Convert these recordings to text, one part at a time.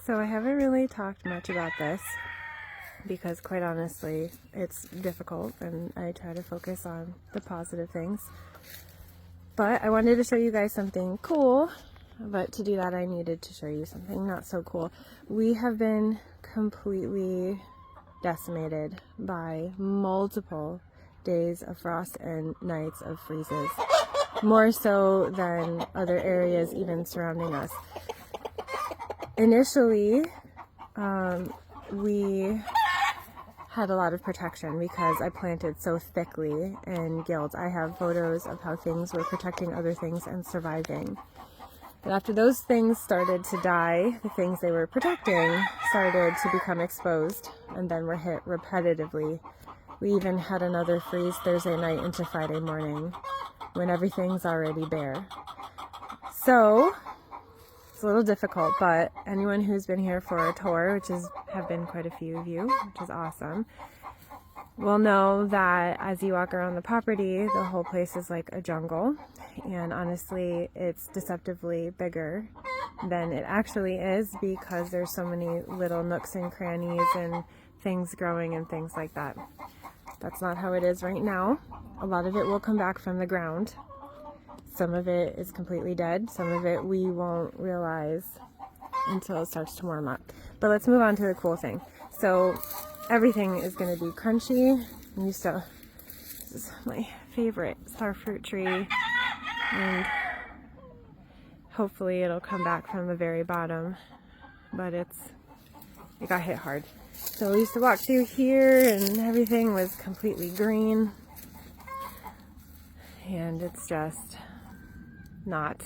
So I haven't really talked much about this because quite honestly it's difficult and I try to focus on the positive things. But I wanted to show you guys something cool, but to do that I needed to show you something not so cool. We have been completely decimated by multiple days of frost and nights of freezes, more so than other areas even surrounding us. Initially, we had a lot of protection because I planted so thickly in guild. I have photos of how things were protecting other things and surviving. But after those things started to die, the things they were protecting started to become exposed and then were hit repetitively. We even had another freeze Thursday night into Friday morning when everything's already bare. So it's a little difficult, but anyone who's been here for a tour, which have been quite a few of you, which is awesome, will know that as you walk around the property, the whole place is like a jungle. And honestly, it's deceptively bigger than it actually is because there's so many little nooks and crannies and things growing and things like that. That's not how it is right now. A lot of it will come back from the ground. Some of it is completely dead. Some of it we won't realize until it starts to warm up. But let's move on to the cool thing. So everything is going to be crunchy. This is my favorite starfruit tree. And hopefully it'll come back from the very bottom. But it got hit hard. So we used to walk through here and everything was completely green. And it's just not.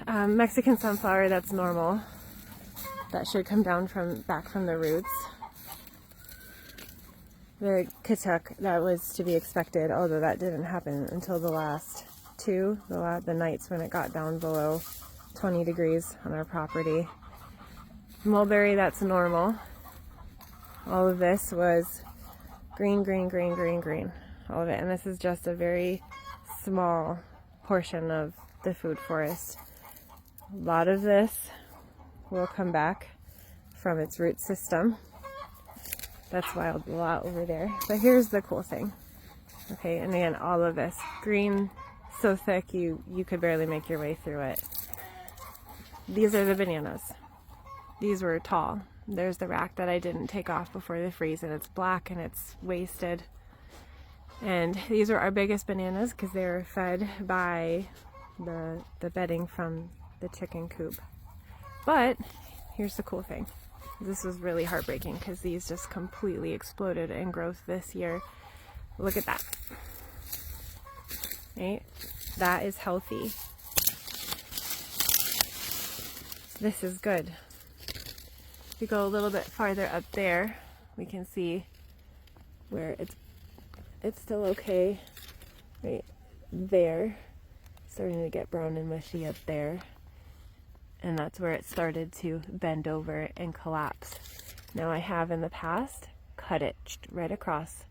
Mexican sunflower, that's normal. That should come down back from the roots. The katuk, that was to be expected, although that didn't happen until the last the nights when it got down below 20 degrees on our property. Mulberry, that's normal. All of this was green, green, green, green, green. All of it. And this is just a very small portion of the food forest. A lot of this will come back from its root system. That's wild, a lot over there. But here's the cool thing. Okay, and again, all of this green, so thick you could barely make your way through it. These are the bananas. These were tall. There's the rack that I didn't take off before the freeze, and it's black and it's wasted. And these were our biggest bananas because they were fed by the bedding from the chicken coop. But here's the cool thing. This was really heartbreaking because these just completely exploded in growth this year. Look at that. Right? That is healthy. This is good. If we go a little bit farther up there, we can see where it's still okay. Right there. Starting to get brown and mushy up there. And that's where it started to bend over and collapse. Now I have in the past cut it right across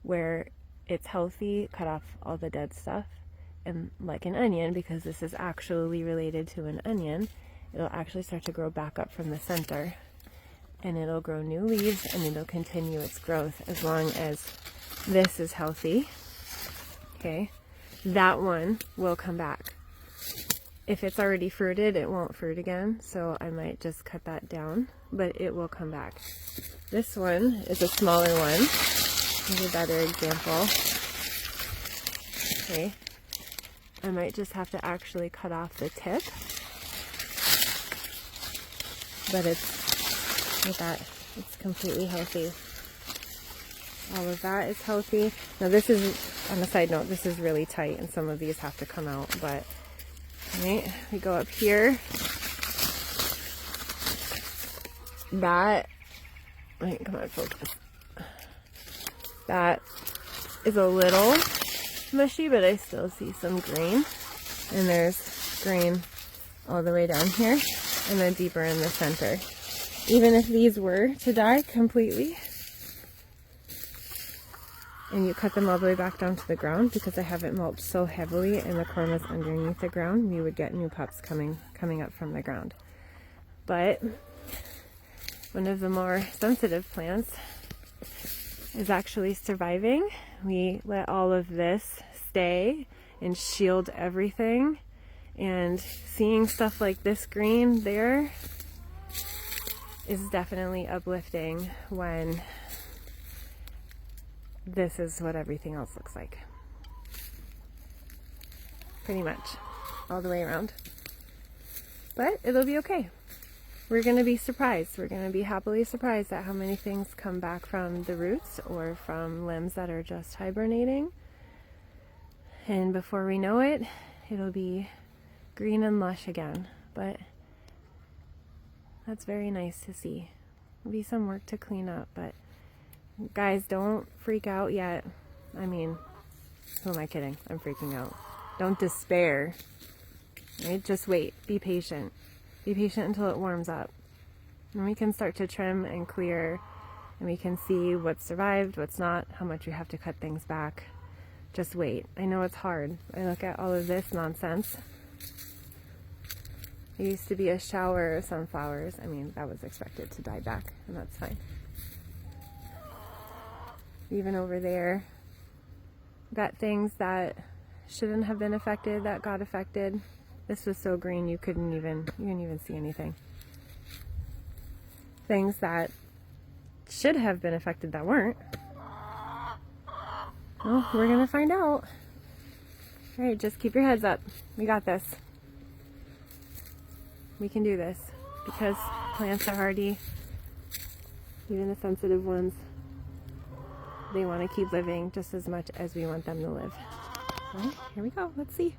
where it's healthy, cut off all the dead stuff, and like an onion, because this is actually related to an onion, it'll actually start to grow back up from the center, and it'll grow new leaves and it'll continue its growth as long as this is healthy. Okay, that one will come back. If it's already fruited, it won't fruit again, so I might just cut that down, but it will come back. This one is a smaller one. Here's a better example. Okay, I might just have to actually cut off the tip, but it's completely healthy. All of that is healthy. Now this is, on a side note, this is really tight and some of these have to come out, but right, we go up here. That, wait, come on, focus. That is a little mushy, but I still see some green. And there's green all the way down here, and then deeper in the center. Even if these were to die completely, and you cut them all the way back down to the ground, because I haven't mulched so heavily and the corn was underneath the ground, you would get new pups coming up from the ground. But one of the more sensitive plants is actually surviving. We let all of this stay and shield everything. And seeing stuff like this green there is definitely uplifting when this is what everything else looks like. Pretty much all the way around. But it'll be okay. We're going to be surprised. We're going to be happily surprised at how many things come back from the roots or from limbs that are just hibernating. And before we know it, it'll be green and lush again. But that's very nice to see. It'll be some work to clean up, but guys, don't freak out yet. I mean, who am I kidding? I'm freaking out. Don't despair. Right? Just wait. Be patient. Be patient until it warms up. And we can start to trim and clear, and we can see what's survived, what's not, how much we have to cut things back. Just wait. I know it's hard. I look at all of this nonsense. It used to be a shower of sunflowers. I mean, that was expected to die back, and that's fine. Even over there, got things that shouldn't have been affected that got affected. This was so green you couldn't even see anything. Things that should have been affected that weren't. Well, we're gonna find out. All right, just keep your heads up. We got this. We can do this because plants are hardy. Even the sensitive ones, they want to keep living just as much as we want them to live. All right, here we go. Let's see.